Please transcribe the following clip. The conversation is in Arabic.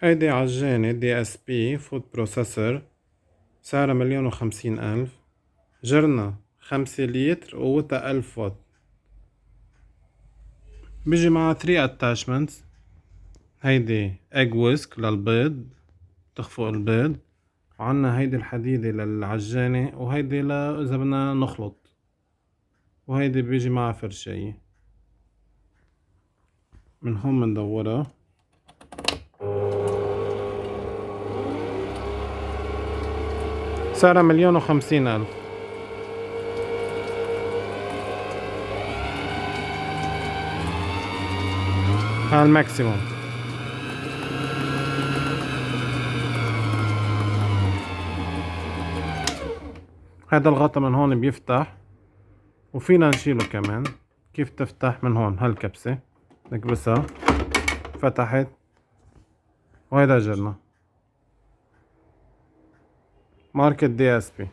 هيدي عجانة DSP فود بروسيسور، سعرها 1,050,000. جرنا 5 لتر وقوتها 1000 واط. بيجي معها 3 attachments. هيدي egg whisk للبيض، تخفق البيض، وعنا هيدي الحديدة للعجانة، وهيدي إذا بدنا نخلط، وهيدي بيجي معها فرشاية. من هون مندورها. سعرها 1,050,000. ها الماكسيموم. هذا الغطا من هون بيفتح، وفينا نشيله كمان. كيف تفتح من هون هالكبسة، نكبسها، فتحت، وهيدا جرنا ماركة DSP.